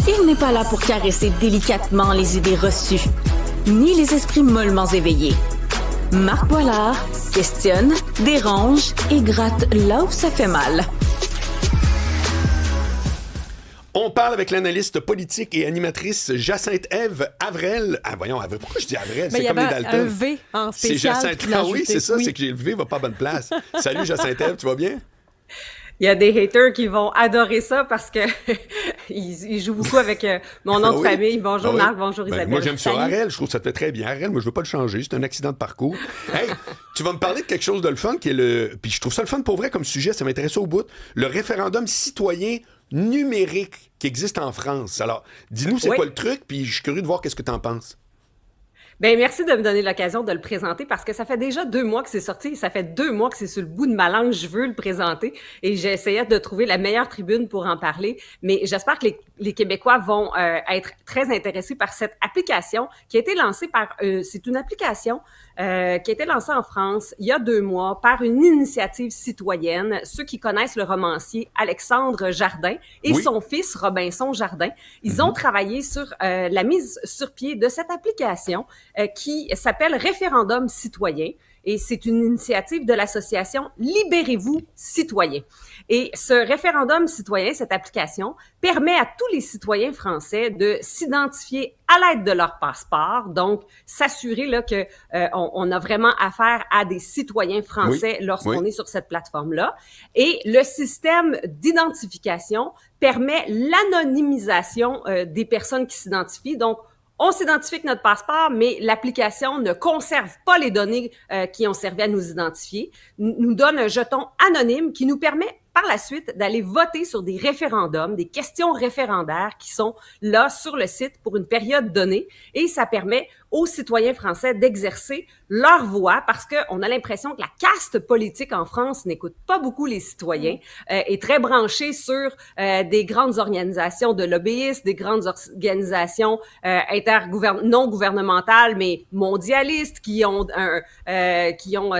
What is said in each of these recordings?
Il n'est pas là pour caresser délicatement les idées reçues, ni les esprits mollement éveillés. Marc Boilard questionne, dérange et gratte là où ça fait mal. On parle avec l'analyste politique et animatrice Jacinthe-Ève Avrel. Ah, voyons, Avrel. Pourquoi je dis Avrel? C'est comme les Dalton. Un V en spécial. C'est Jacinthe. Ah oui, c'est ça, c'est que le V va pas à bonne place. Salut Jacinthe-Ève, tu vas bien? Il y a des haters qui vont adorer ça parce que ils jouent beaucoup avec mon nom de famille. Bonjour Marc, bonjour Isabelle. Moi, j'aime ça. Arel, je trouve que ça te fait très bien. Arel, moi, je veux pas le changer. C'est un accident de parcours. Hey, tu vas me parler de quelque chose de le fun qui est le... Puis je trouve ça le fun pour vrai comme sujet. Ça m'intéresse au bout. Le référendum citoyen numérique qui existe en France. Alors, dis-nous c'est quoi le truc, puis je suis curieux de voir qu'est-ce que tu en penses. Bien, merci de me donner l'occasion de le présenter parce que ça fait déjà 2 mois que c'est sorti. Ça fait 2 mois que c'est sur le bout de ma langue. Je veux le présenter et j'essayais de trouver la meilleure tribune pour en parler. Mais j'espère que les Québécois vont être très intéressés par cette application qui a été lancée par... c'est une application qui a été lancée en France il y a 2 mois par une initiative citoyenne. Ceux qui connaissent le romancier Alexandre Jardin et son fils Robinson Jardin, ils ont travaillé sur la mise sur pied de cette application qui s'appelle Référendum citoyen. Et c'est une initiative de l'association Libérez-vous citoyens. Et ce référendum citoyen, cette application, permet à tous les citoyens français de s'identifier à l'aide de leur passeport, donc s'assurer là que on a vraiment affaire à des citoyens français lorsqu'on est sur cette plateforme-là. Et le système d'identification permet l'anonymisation des personnes qui s'identifient. Donc, on s'identifie avec notre passeport, mais l'application ne conserve pas les données qui ont servi à nous identifier, nous donne un jeton anonyme qui nous permet par la suite d'aller voter sur des référendums, des questions référendaires qui sont là sur le site pour une période donnée et ça permet aux citoyens français d'exercer leur voix parce qu'on a l'impression que la caste politique en France n'écoute pas beaucoup les citoyens, est très branchée sur des grandes organisations de lobbyistes, des grandes organisations non gouvernementales mais mondialistes qui ont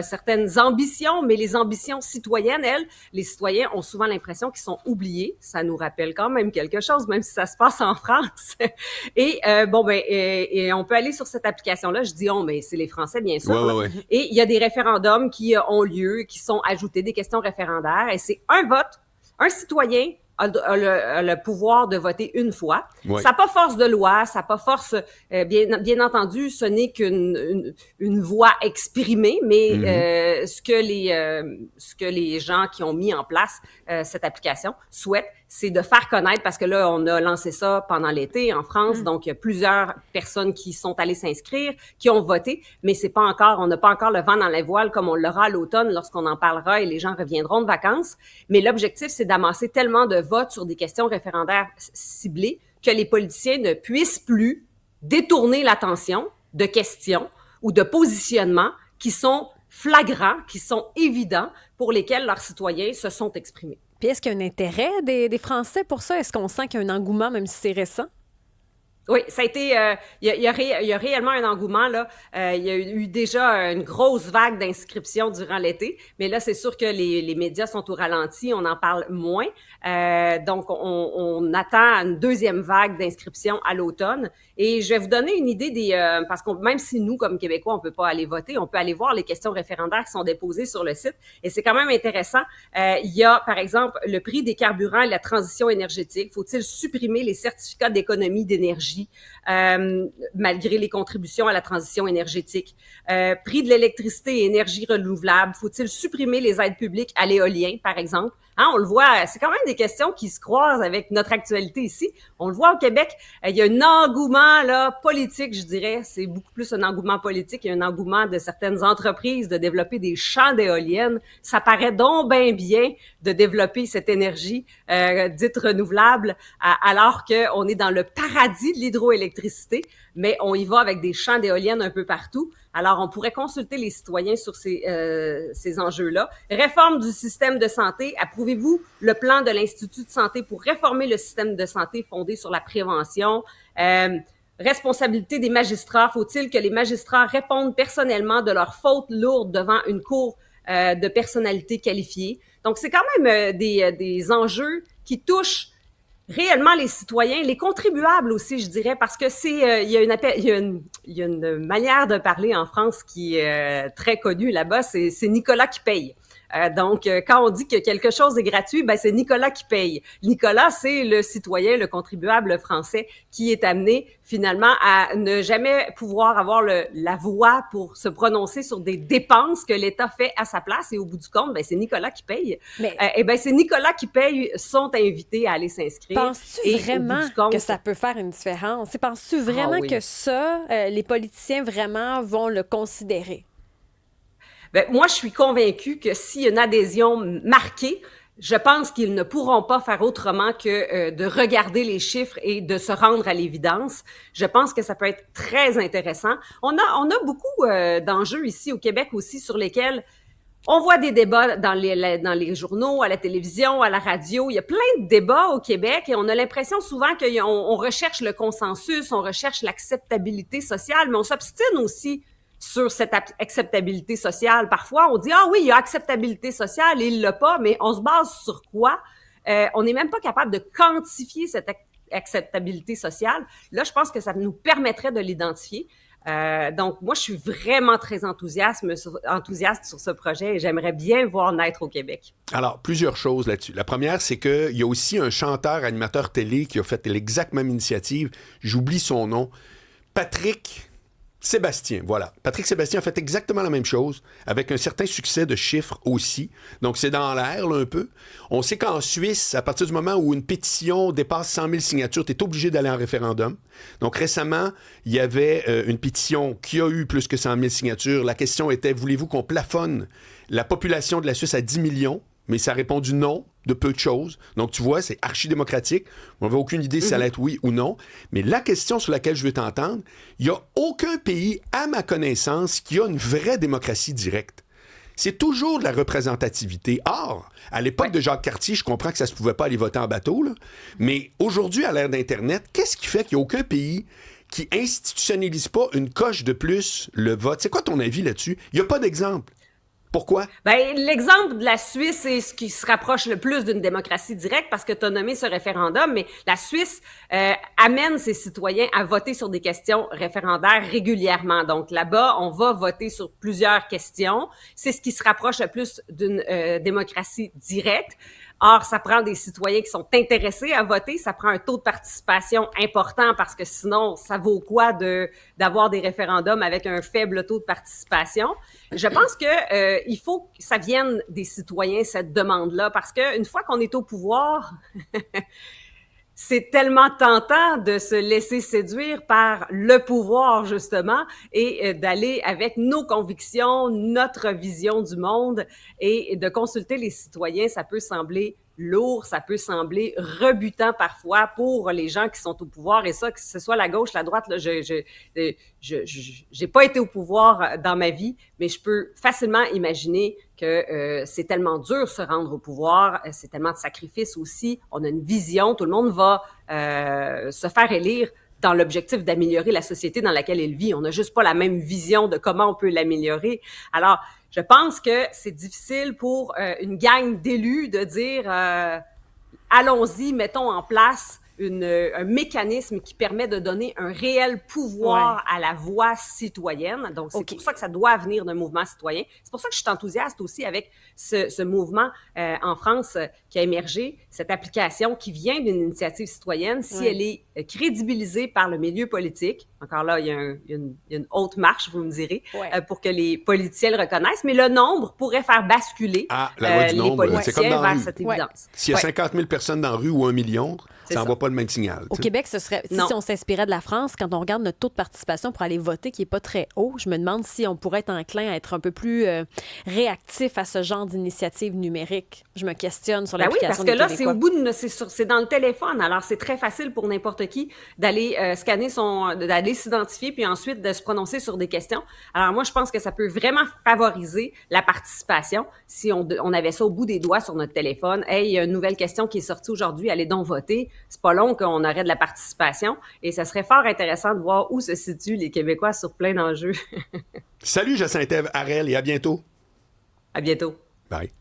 certaines ambitions, mais les ambitions citoyennes, elles, les citoyens ont souvent l'impression qu'ils sont oubliés. Ça nous rappelle quand même quelque chose, même si ça se passe en France. Et et on peut aller sur cette application-là. Je dis mais c'est les Français, bien sûr. Ouais. Et il y a des référendums qui ont lieu, qui sont ajoutés, des questions référendaires. Et c'est un vote, un citoyen a le pouvoir de voter une fois. Ouais. Ça n'a pas force de loi, ça n'a pas force... bien entendu, ce n'est qu'une voix exprimée, mais ce que les gens qui ont mis en place cette application souhaitent, c'est de faire connaître, parce que là, on a lancé ça pendant l'été en France, donc il y a plusieurs personnes qui sont allées s'inscrire, qui ont voté, mais c'est pas encore, on n'a pas encore le vent dans les voiles comme on l'aura à l'automne lorsqu'on en parlera et les gens reviendront de vacances. Mais l'objectif, c'est d'amasser tellement de votes sur des questions référendaires ciblées que les politiciens ne puissent plus détourner l'attention de questions ou de positionnements qui sont flagrants, qui sont évidents, pour lesquels leurs citoyens se sont exprimés. Puis est-ce qu'il y a un intérêt des Français pour ça? Est-ce qu'on sent qu'il y a un engouement, même si c'est récent? Oui, ça a été... il y a réellement un engouement, là. Il y a eu déjà une grosse vague d'inscriptions durant l'été, mais là, c'est sûr que les médias sont au ralenti, on en parle moins. Donc, on attend une deuxième vague d'inscriptions à l'automne. Et je vais vous donner une idée parce que même si nous, comme Québécois, on peut pas aller voter, on peut aller voir les questions référendaires qui sont déposées sur le site. Et c'est quand même intéressant. Il y a, par exemple, le prix des carburants et la transition énergétique. Faut-il supprimer les certificats d'économie d'énergie malgré les contributions à la transition énergétique? Prix de l'électricité et énergie renouvelable. Faut-il supprimer les aides publiques à l'éolien, par exemple? Hein, on le voit, c'est quand même des questions qui se croisent avec notre actualité ici. On le voit au Québec, il y a un engouement là politique, je dirais. C'est beaucoup plus un engouement politique. Il y a un engouement de certaines entreprises de développer des champs d'éoliennes. Ça paraît donc bien de développer cette énergie dite renouvelable, alors qu'on est dans le paradis de l'hydroélectricité, mais on y va avec des champs d'éoliennes un peu partout. Alors, on pourrait consulter les citoyens sur ces enjeux-là. Réforme du système de santé. Approuvez-vous le plan de l'Institut de santé pour réformer le système de santé fondé sur la prévention? Responsabilité des magistrats. Faut-il que les magistrats répondent personnellement de leurs fautes lourdes devant une cour de personnalités qualifiées? Donc, c'est quand même des enjeux qui touchent réellement les citoyens, les contribuables aussi, je dirais, parce que il y a une manière de parler en France qui est très connue là-bas, c'est Nicolas qui paye. Donc, quand on dit que quelque chose est gratuit, ben c'est Nicolas qui paye. Nicolas, c'est le citoyen, le contribuable français qui est amené finalement à ne jamais pouvoir avoir la voix pour se prononcer sur des dépenses que l'État fait à sa place. Et au bout du compte, ben c'est Nicolas qui paye. Mais Et ben c'est Nicolas qui paye sont invités à aller s'inscrire. penses-tu Et vraiment au bout du compte, que ça peut faire une différence? Et penses-tu vraiment oui. que ça, les politiciens vraiment vont le considérer? Ben, moi, je suis convaincue que s'il y a une adhésion marquée, je pense qu'ils ne pourront pas faire autrement que de regarder les chiffres et de se rendre à l'évidence. Je pense que ça peut être très intéressant. On a beaucoup d'enjeux ici au Québec aussi sur lesquels on voit des débats dans les journaux, à la télévision, à la radio. Il y a plein de débats au Québec et on a l'impression souvent qu'on recherche le consensus, on recherche l'acceptabilité sociale, mais on s'obstine aussi sur cette acceptabilité sociale. Parfois, on dit « Ah oui, il y a acceptabilité sociale et il l'a pas », mais on se base sur quoi? On n'est même pas capable de quantifier cette acceptabilité sociale. Là, je pense que ça nous permettrait de l'identifier. Donc, moi, je suis vraiment très enthousiaste sur ce projet et j'aimerais bien le voir naître au Québec. Alors, plusieurs choses là-dessus. La première, c'est qu'il y a aussi un chanteur, animateur télé qui a fait l'exact même initiative. J'oublie son nom. Patrick Sébastien, voilà. Patrick Sébastien a fait exactement la même chose, avec un certain succès de chiffres aussi. Donc, c'est dans l'air, là, un peu. On sait qu'en Suisse, à partir du moment où une pétition dépasse 100 000 signatures, tu es obligé d'aller en référendum. Donc, récemment, il y avait une pétition qui a eu plus que 100 000 signatures. La question était, voulez-vous qu'on plafonne la population de la Suisse à 10 millions? Mais ça a répondu non, de peu de choses. Donc, tu vois, c'est archi-démocratique. On n'avait aucune idée si ça allait être oui ou non. Mais la question sur laquelle je veux t'entendre, il n'y a aucun pays, à ma connaissance, qui a une vraie démocratie directe. C'est toujours de la représentativité. Or, à l'époque de Jacques Cartier, je comprends que ça ne se pouvait pas aller voter en bateau, là. Mais aujourd'hui, à l'ère d'Internet, qu'est-ce qui fait qu'il n'y a aucun pays qui institutionnalise pas une coche de plus le vote? C'est quoi ton avis là-dessus? Il n'y a pas d'exemple. Pourquoi? Ben, l'exemple de la Suisse, c'est ce qui se rapproche le plus d'une démocratie directe parce que tu as nommé ce référendum, mais la Suisse amène ses citoyens à voter sur des questions référendaires régulièrement. Donc là-bas, on va voter sur plusieurs questions. C'est ce qui se rapproche le plus d'une démocratie directe. Or, ça prend des citoyens qui sont intéressés à voter, ça prend un taux de participation important parce que sinon, ça vaut quoi d'avoir des référendums avec un faible taux de participation? Je pense que il faut que ça vienne des citoyens, cette demande-là, parce qu'une fois qu'on est au pouvoir, c'est tellement tentant de se laisser séduire par le pouvoir, justement, et d'aller avec nos convictions, notre vision du monde et de consulter les citoyens. Ça peut sembler lourd, ça peut sembler rebutant parfois pour les gens qui sont au pouvoir. Et ça, que ce soit la gauche, la droite, là, j'ai pas été au pouvoir dans ma vie, mais je peux facilement imaginer que c'est tellement dur se rendre au pouvoir, c'est tellement de sacrifices aussi. On a une vision, tout le monde va se faire élire dans l'objectif d'améliorer la société dans laquelle il vit. On n'a juste pas la même vision de comment on peut l'améliorer. Alors, je pense que c'est difficile pour une gang d'élus de dire allons-y, mettons en place un mécanisme qui permet de donner un réel pouvoir à la voix citoyenne. Donc, c'est pour ça que ça doit venir d'un mouvement citoyen. C'est pour ça que je suis enthousiaste aussi avec ce mouvement en France qui a émergé, cette application qui vient d'une initiative citoyenne. Si elle est crédibilisée par le milieu politique, encore là, il y a une haute marche, vous me direz, pour que les politiciens le reconnaissent, mais le nombre pourrait faire basculer les politiciens vers cette évidence. S'il y a 50 000 personnes dans la rue ou 1 million, ça n'envoie pas le même signal. Au Québec, ce serait, si on s'inspirait de la France, quand on regarde notre taux de participation pour aller voter qui n'est pas très haut, je me demande si on pourrait être enclin à être un peu plus réactif à ce genre d'initiative numérique. Je me questionne sur l'application des Québécois. Oui, parce que là, c'est dans le téléphone. Alors, c'est très facile pour n'importe qui d'aller d'aller s'identifier puis ensuite de se prononcer sur des questions. Alors, moi, je pense que ça peut vraiment favoriser la participation si on avait ça au bout des doigts sur notre téléphone. Hey, il y a une nouvelle question qui est sortie aujourd'hui, allez donc voter. C'est pas long qu'on aurait de la participation et ça serait fort intéressant de voir où se situent les Québécois sur plein d'enjeux. Salut Jacinthe Harel et à bientôt. À bientôt. Bye.